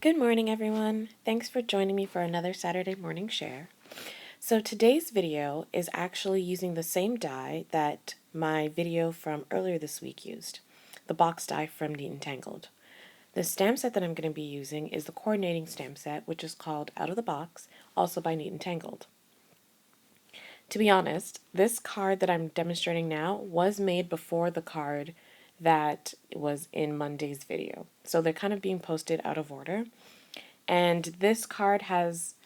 Good morning, everyone. Thanks for joining me for another Saturday morning share. So today's video is actually using the same die that my video from earlier this week used, the box die from Neat and Tangled. The stamp set that I'm going to be using is the coordinating stamp set, which is called Out of the Box, also by Neat and Tangled. To be honest, this card that I'm demonstrating now was made before the card that was in Monday's video. So they're kind of being posted out of order. And this card has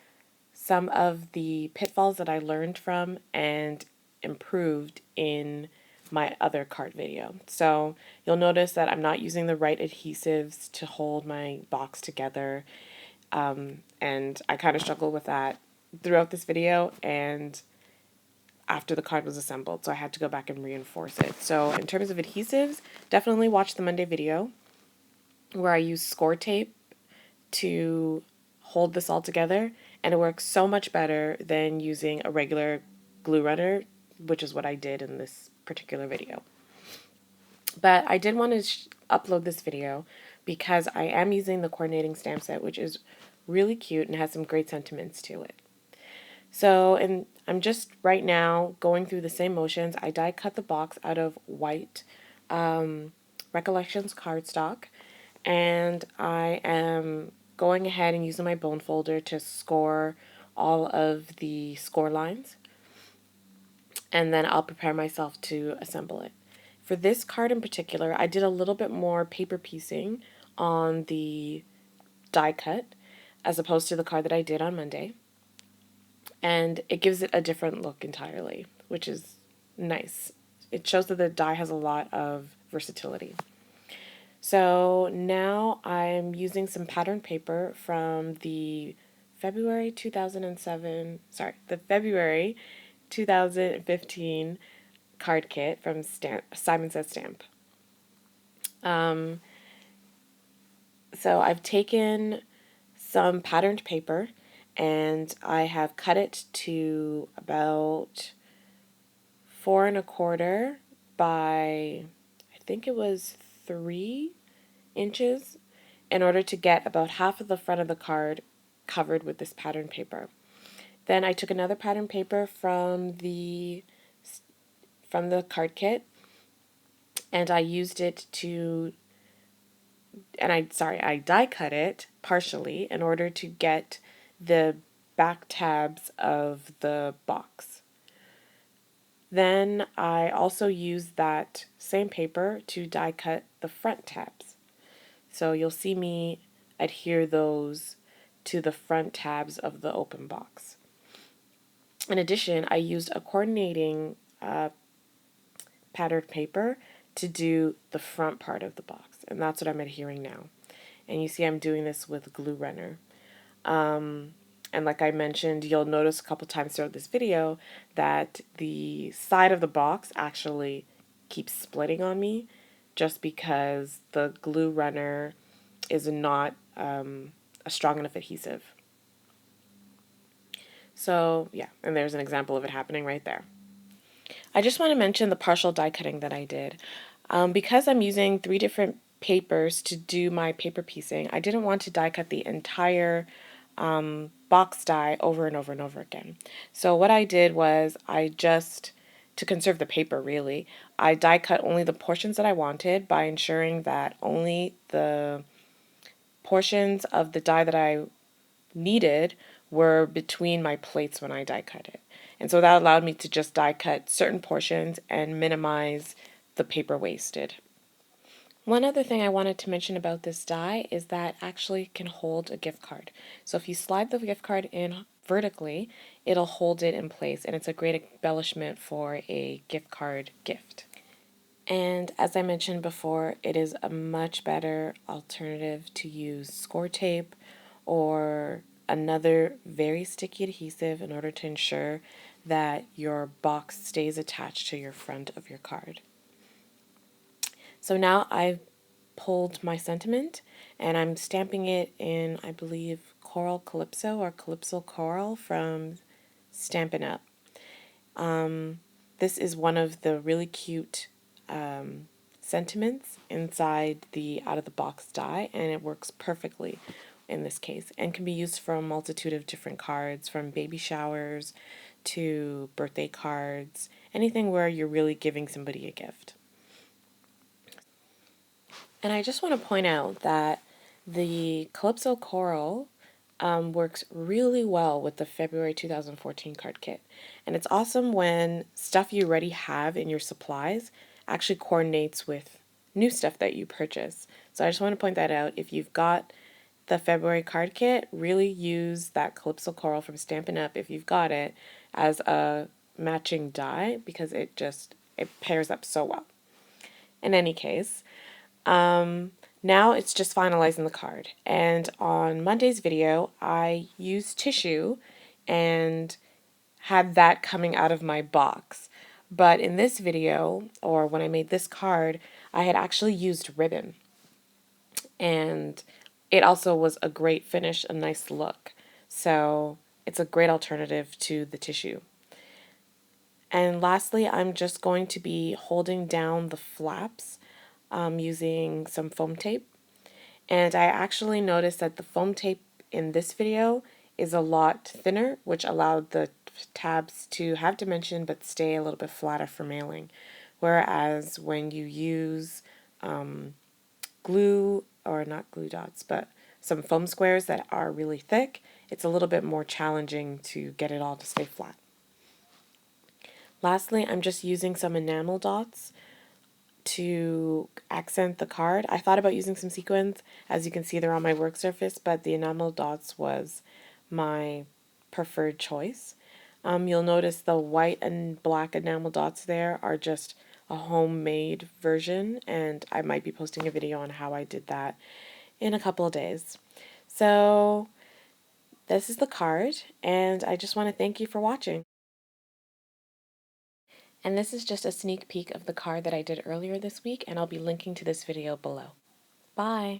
some of the pitfalls that I learned from and improved in my other card video. So you'll notice that I'm not using the right adhesives to hold my box together. And I kind of struggled with that throughout this video and after the card was assembled. So I had to go back and reinforce it. So in terms of adhesives, definitely watch the Monday video where I use score tape to hold this all together, and it works so much better than using a regular glue runner, which is what I did in this particular video. But I did want to upload this video because I am using the coordinating stamp set, which is really cute and has some great sentiments to it. So, and I'm just right now going through the same motions. I die cut the box out of white Recollections cardstock, and I am going ahead and using my bone folder to score all of the score lines, and then I'll prepare myself to assemble it. For this card in particular, I did a little bit more paper piecing on the die cut as opposed to the card that I did on Monday, and it gives it a different look entirely, which is nice. It shows that the die has a lot of versatility. So now I'm using some pattern paper from the February 2015 card kit from Simon Says Stamp. So I've taken some patterned paper and I have cut it to about 4 1/4 by, I think it was 3 inches, in order to get about half of the front of the card covered with this pattern paper. Then I took another pattern paper from the card kit, and I used it to, I die cut it partially in order to get the back tabs of the box. Then I also used that same paper to die cut the front tabs. So you'll see me adhere those to the front tabs of the open box. In addition, I used a coordinating patterned paper to do the front part of the box, and that's what I'm adhering now. And you see I'm doing this with glue runner. And like I mentioned, you'll notice a couple times throughout this video that the side of the box actually keeps splitting on me just because the glue runner is not a strong enough adhesive. So yeah, and there's an example of it happening right there. I just want to mention the partial die cutting that I did. Because I'm using 3 different papers to do my paper piecing, I didn't want to die cut the entire box die over and over and over again. So what I did was to conserve the paper really, I die cut only the portions that I wanted by ensuring that only the portions of the die that I needed were between my plates when I die cut it. And so that allowed me to just die cut certain portions and minimize the paper wasted. One other thing I wanted to mention about this die is that it actually can hold a gift card. So if you slide the gift card in vertically, it'll hold it in place, and it's a great embellishment for a gift card gift. And as I mentioned before, it is a much better alternative to use score tape or another very sticky adhesive in order to ensure that your box stays attached to your front of your card. So now I've pulled my sentiment and I'm stamping it in, I believe, Coral Calypso or Calypso Coral from Stampin' Up. This is one of the really cute sentiments inside the out of the box die, and it works perfectly in this case, and can be used for a multitude of different cards, from baby showers to birthday cards, anything where you're really giving somebody a gift. And I just want to point out that the Calypso Coral works really well with the February 2014 card kit. And it's awesome when stuff you already have in your supplies actually coordinates with new stuff that you purchase. So I just want to point that out. If you've got the February card kit, really use that Calypso Coral from Stampin' Up! If you've got it as a matching die, because it pairs up so well. In any case, now it's just finalizing the card. And on Monday's video, I used tissue and had that coming out of my box. But in this video, or when I made this card, I had actually used ribbon. And it also was a great finish, a nice look. So it's a great alternative to the tissue. And lastly, I'm just going to be holding down the flaps using some foam tape. And I actually noticed that the foam tape in this video is a lot thinner, which allowed the tabs to have dimension but stay a little bit flatter for mailing. Whereas when you use glue, or not glue dots, but some foam squares that are really thick, it's a little bit more challenging to get it all to stay flat. Lastly, I'm just using some enamel dots to accent the card. I thought about using some sequins. As you can see, they're on my work surface, but the enamel dots was my preferred choice. You'll notice the white and black enamel dots there are just a homemade version, and I might be posting a video on how I did that in a couple of days. So this is the card, and I just want to thank you for watching. And this is just a sneak peek of the card that I did earlier this week, and I'll be linking to this video below. Bye!